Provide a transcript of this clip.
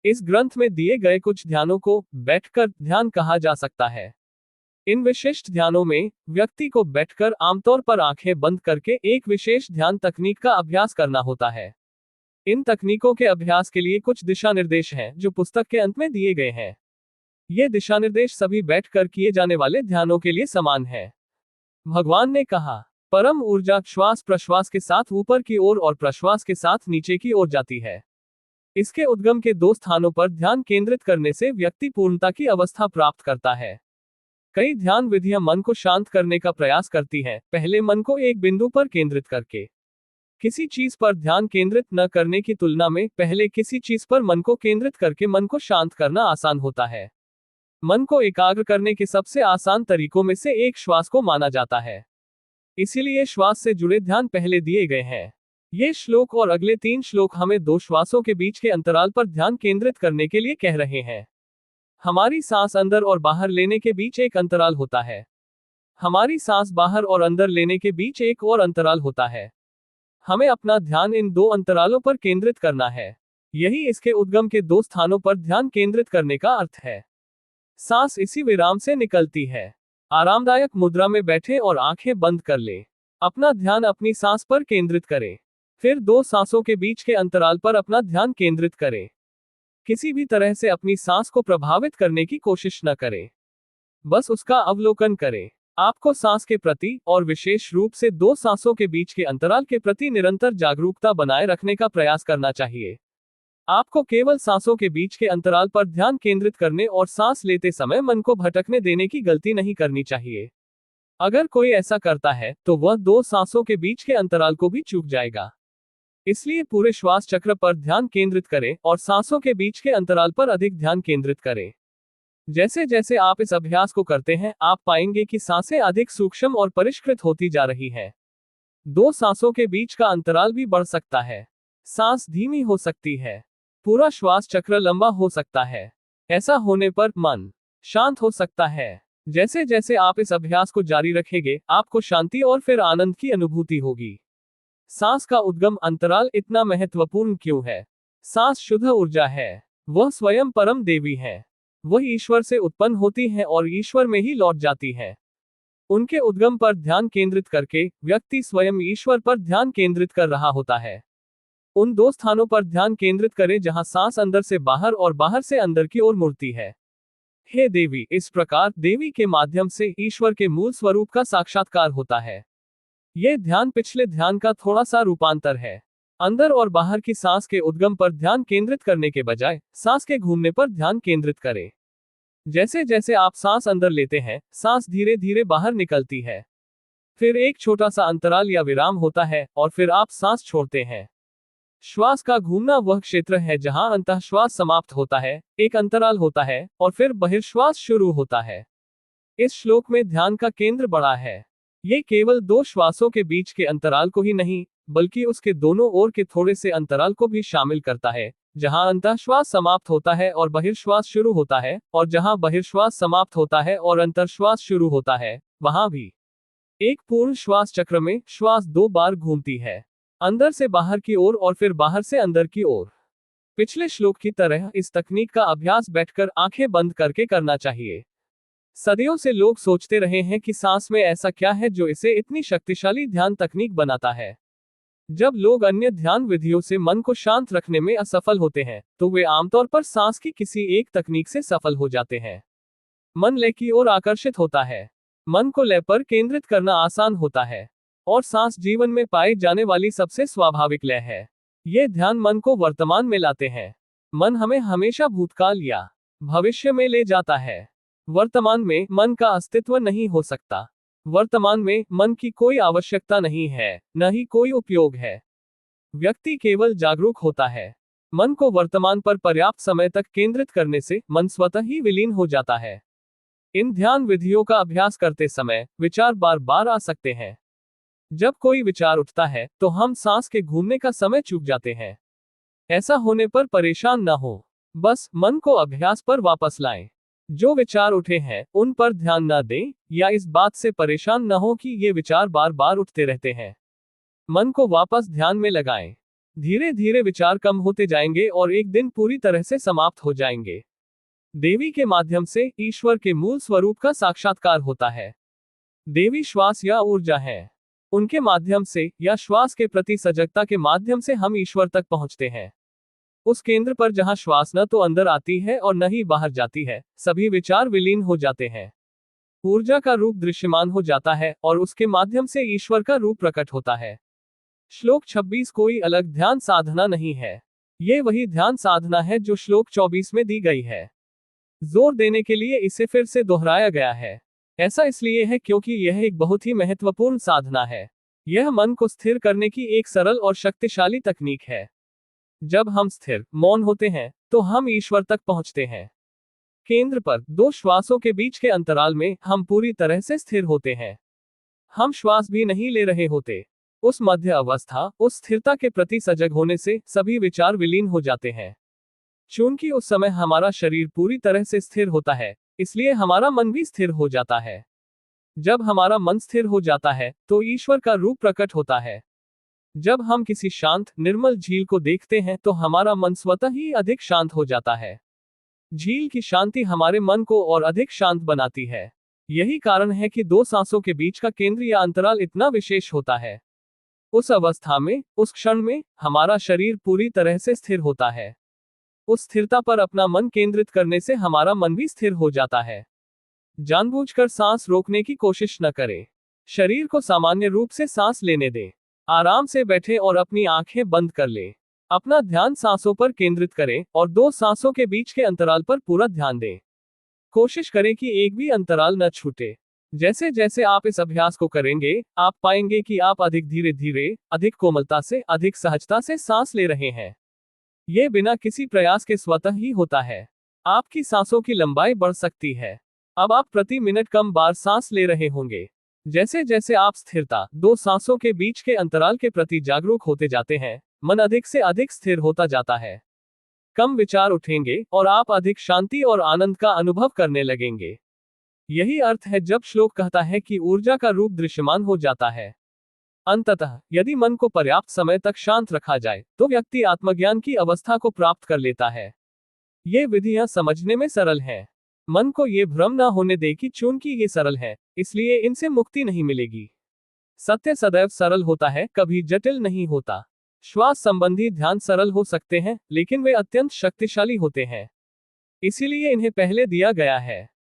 इस ग्रंथ में दिए गए कुछ ध्यानों को बैठकर ध्यान कहा जा सकता है। इन विशिष्ट ध्यानों में व्यक्ति को बैठकर आमतौर पर आंखें बंद करके एक विशेष ध्यान तकनीक का अभ्यास करना होता है। इन तकनीकों के अभ्यास के लिए कुछ दिशा निर्देश हैं जो पुस्तक के अंत में दिए गए हैं। ये दिशा निर्देश सभी बैठकर किए जाने वाले ध्यानों के लिए समान है। भगवान ने कहा, परम ऊर्जा श्वास प्रश्वास के साथ ऊपर की ओर और प्रश्वास के साथ नीचे की ओर जाती है। इसके उद्गम के दो स्थानों पर ध्यान केंद्रित करने से व्यक्ति पूर्णता की अवस्था प्राप्त करता है। कई ध्यान विधियां मन को शांत करने का प्रयास करती हैं, पहले मन को एक बिंदु पर केंद्रित करके। किसी चीज पर ध्यान केंद्रित न करने की तुलना में पहले किसी चीज पर मन को केंद्रित करके मन को शांत करना आसान होता है। मन को एकाग्र करने के सबसे आसान तरीकों में से एक श्वास को माना जाता है। इसीलिए श्वास से जुड़े ध्यान पहले दिए गए हैं। ये श्लोक और अगले 3 श्लोक हमें 2 श्वासों के बीच के अंतराल पर ध्यान केंद्रित करने के लिए कह रहे हैं। हमारी सांस अंदर और बाहर लेने के बीच एक अंतराल होता है। हमारी सांस बाहर और अंदर लेने के बीच एक और अंतराल होता है। हमें अपना ध्यान इन 2 अंतरालों पर केंद्रित करना है। यही इसके उद्गम के 2 स्थानों पर ध्यान केंद्रित करने का अर्थ है। सांस इसी विराम से निकलती है। आरामदायक मुद्रा में बैठे और आंखें बंद कर ले। अपना ध्यान अपनी सांस पर केंद्रित करें। फिर 2 सांसों के बीच के अंतराल पर अपना ध्यान केंद्रित करें। किसी भी तरह से अपनी सांस को प्रभावित करने की कोशिश न करें, बस उसका अवलोकन करें। आपको सांस के प्रति और विशेष रूप से 2 सांसों के बीच के अंतराल के प्रति निरंतर जागरूकता बनाए रखने का प्रयास करना चाहिए। आपको केवल सांसों के बीच के अंतराल पर ध्यान केंद्रित करने और सांस लेते समय मन को भटकने देने की गलती नहीं करनी चाहिए। अगर कोई ऐसा करता है तो वह 2 सांसों के बीच के अंतराल को भी चूक जाएगा। इसलिए पूरे श्वास चक्र पर ध्यान केंद्रित करें और सांसों के बीच के अंतराल पर अधिक ध्यान केंद्रित करें। जैसे जैसे आप इस अभ्यास को करते हैं, आप पाएंगे कि सांसें अधिक सूक्ष्म और परिष्कृत होती जा रही हैं। 2 सांसों के बीच का अंतराल भी बढ़ सकता है। सांस धीमी हो सकती है। पूरा श्वास चक्र लंबा हो सकता है। ऐसा होने पर मन शांत हो सकता है। जैसे जैसे आप इस अभ्यास को जारी रखेंगे, आपको शांति और फिर आनंद की अनुभूति होगी। सांस का उद्गम अंतराल इतना महत्वपूर्ण क्यों है? सांस शुद्ध ऊर्जा है। वह स्वयं परम देवी है। वह ईश्वर से उत्पन्न होती है और ईश्वर में ही लौट जाती है। उनके उद्गम पर ध्यान केंद्रित करके व्यक्ति स्वयं ईश्वर पर ध्यान केंद्रित कर रहा होता है। उन 2 स्थानों पर ध्यान केंद्रित करें जहां सांस अंदर से बाहर और बाहर से अंदर की ओर मुड़ती है। हे देवी, इस प्रकार देवी के माध्यम से ईश्वर के मूल स्वरूप का साक्षात्कार होता है। यह ध्यान पिछले ध्यान का थोड़ा सा रूपांतर है। अंदर और बाहर की सांस के उद्गम पर ध्यान केंद्रित करने के बजाय सांस के घूमने पर ध्यान केंद्रित करें। जैसे जैसे आप सांस अंदर लेते हैं, सांस धीरे धीरे बाहर निकलती है। फिर एक छोटा सा अंतराल या विराम होता है और फिर आप सांस छोड़ते हैं। श्वास का घूमना वह क्षेत्र है जहां अंतःश्वास समाप्त होता है, एक अंतराल होता है और फिर बहिर्श्वास शुरू होता है। इस श्लोक में ध्यान का केंद्र बड़ा है। ये केवल 2 श्वासों के बीच के अंतराल को ही नहीं, बल्कि उसके दोनों ओर के थोड़े से अंतराल को भी शामिल करता है, जहां अंतःश्वास समाप्त होता है और बहिर्श्वास शुरू होता है, और जहां बहिर्श्वास समाप्त होता है और अंतर्श्वास शुरू होता है, वहां भी। एक पूर्ण श्वास चक्र में श्वास 2 बार घूमती है, अंदर से बाहर की ओर और फिर बाहर से अंदर की ओर। पिछले श्लोक की तरह इस तकनीक का अभ्यास बैठकर आंखें बंद करके करना चाहिए। सदियों से लोग सोचते रहे हैं कि सांस में ऐसा क्या है जो इसे इतनी शक्तिशाली ध्यान तकनीक बनाता है। जब लोग अन्य ध्यान विधियों से मन को शांत रखने में असफल होते हैं, तो वे आमतौर पर सांस की किसी एक तकनीक से सफल हो जाते हैं। मन लय की ओर आकर्षित होता है। मन को लय पर केंद्रित करना आसान होता है, और सांस जीवन में पाई जाने वाली सबसे स्वाभाविक लय है। ये ध्यान मन को वर्तमान में लाते हैं। मन हमें हमेशा भूतकाल या भविष्य में ले जाता है। वर्तमान में मन का अस्तित्व नहीं हो सकता। वर्तमान में मन की कोई आवश्यकता नहीं है, न ही कोई उपयोग है। व्यक्ति केवल जागरूक होता है। मन को वर्तमान पर पर्याप्त समय तक केंद्रित करने से मन स्वतः ही विलीन हो जाता है। इन ध्यान विधियों का अभ्यास करते समय विचार बार बार आ सकते हैं। जब कोई विचार उठता है तो हम सांस के घूमने का समय चूक जाते हैं। ऐसा होने पर परेशान न हो, बस मन को अभ्यास पर वापस लाएं। जो विचार उठे हैं उन पर ध्यान न दें, या इस बात से परेशान न हो कि ये विचार बार बार उठते रहते हैं। मन को वापस ध्यान में लगाएं। धीरे धीरे विचार कम होते जाएंगे और एक दिन पूरी तरह से समाप्त हो जाएंगे। देवी के माध्यम से ईश्वर के मूल स्वरूप का साक्षात्कार होता है। देवी श्वास या ऊर्जा है। उनके माध्यम से या श्वास के प्रति सजगता के माध्यम से हम ईश्वर तक पहुंचते हैं। उस केंद्र पर जहां श्वास न तो अंदर आती है और न ही बाहर जाती है, सभी विचार विलीन हो जाते हैं। ऊर्जा का रूप दृश्यमान हो जाता है और उसके माध्यम से ईश्वर का रूप प्रकट होता है। श्लोक 26 कोई अलग ध्यान साधना नहीं है। ये वही ध्यान साधना है जो श्लोक 24 में दी गई है। जोर देने के लिए इसे फिर से दोहराया गया है। ऐसा इसलिए है क्योंकि यह एक बहुत ही महत्वपूर्ण साधना है। यह मन को स्थिर करने की एक सरल और शक्तिशाली तकनीक है। जब हम स्थिर, मौन होते हैं, तो हम ईश्वर तक पहुंचते हैं। केंद्र पर दो श्वासों के बीच के अंतराल में हम पूरी तरह से स्थिर होते हैं। हम श्वास भी नहीं ले रहे होते। उस मध्य अवस्था, उस स्थिरता के प्रति सजग होने से सभी विचार विलीन हो जाते हैं। चूंकि उस समय हमारा शरीर पूरी तरह से स्थिर होता है, इसलिए हमारा मन भी स्थिर हो जाता है। जब हमारा मन स्थिर हो जाता है, तो ईश्वर का रूप प्रकट होता है। जब हम किसी शांत, निर्मल झील को देखते हैं तो हमारा मन स्वतः ही अधिक शांत हो जाता है। झील की शांति हमारे मन को और अधिक शांत बनाती है। यही कारण है कि दो सांसों के बीच का केंद्र या अंतराल इतना विशेष होता है। उस अवस्था में, उस क्षण में, हमारा शरीर पूरी तरह से स्थिर होता है। उस स्थिरता पर अपना मन केंद्रित करने से हमारा मन भी स्थिर हो जाता है। जानबूझकर सांस रोकने की कोशिश न करें। शरीर को सामान्य रूप से सांस लेने दें। आराम से बैठे और अपनी आंखें बंद कर लें। अपना ध्यान सांसों पर केंद्रित करें और दो सांसों के बीच के अंतराल पर पूरा ध्यान दें। कोशिश करें कि एक भी अंतराल न छूटे। जैसे जैसे आप इस अभ्यास को करेंगे, आप पाएंगे कि आप अधिक धीरे धीरे, अधिक कोमलता से, अधिक सहजता से सांस ले रहे हैं। यह बिना किसी प्रयास के स्वतः ही होता है। आपकी सांसों की लंबाई बढ़ सकती है। अब आप प्रति मिनट कम बार सांस ले रहे होंगे। जैसे जैसे आप स्थिरता, दो सांसों के बीच के अंतराल के प्रति जागरूक होते जाते हैं, मन अधिक से अधिक स्थिर होता जाता है। कम विचार उठेंगे और आप अधिक शांति और आनंद का अनुभव करने लगेंगे। यही अर्थ है जब श्लोक कहता है कि ऊर्जा का रूप दृश्यमान हो जाता है। अंततः, यदि मन को पर्याप्त समय तक शांत रखा जाए, तो व्यक्ति आत्मज्ञान की अवस्था को प्राप्त कर लेता है। ये विधियां समझने में सरल हैं। मन को ये भ्रम न होने दे कि चूंकि ये सरल है, इसलिए इनसे मुक्ति नहीं मिलेगी। सत्य सदैव सरल होता है, कभी जटिल नहीं होता। श्वास संबंधी ध्यान सरल हो सकते हैं, लेकिन वे अत्यंत शक्तिशाली होते हैं। इसीलिए इन्हें पहले दिया गया है।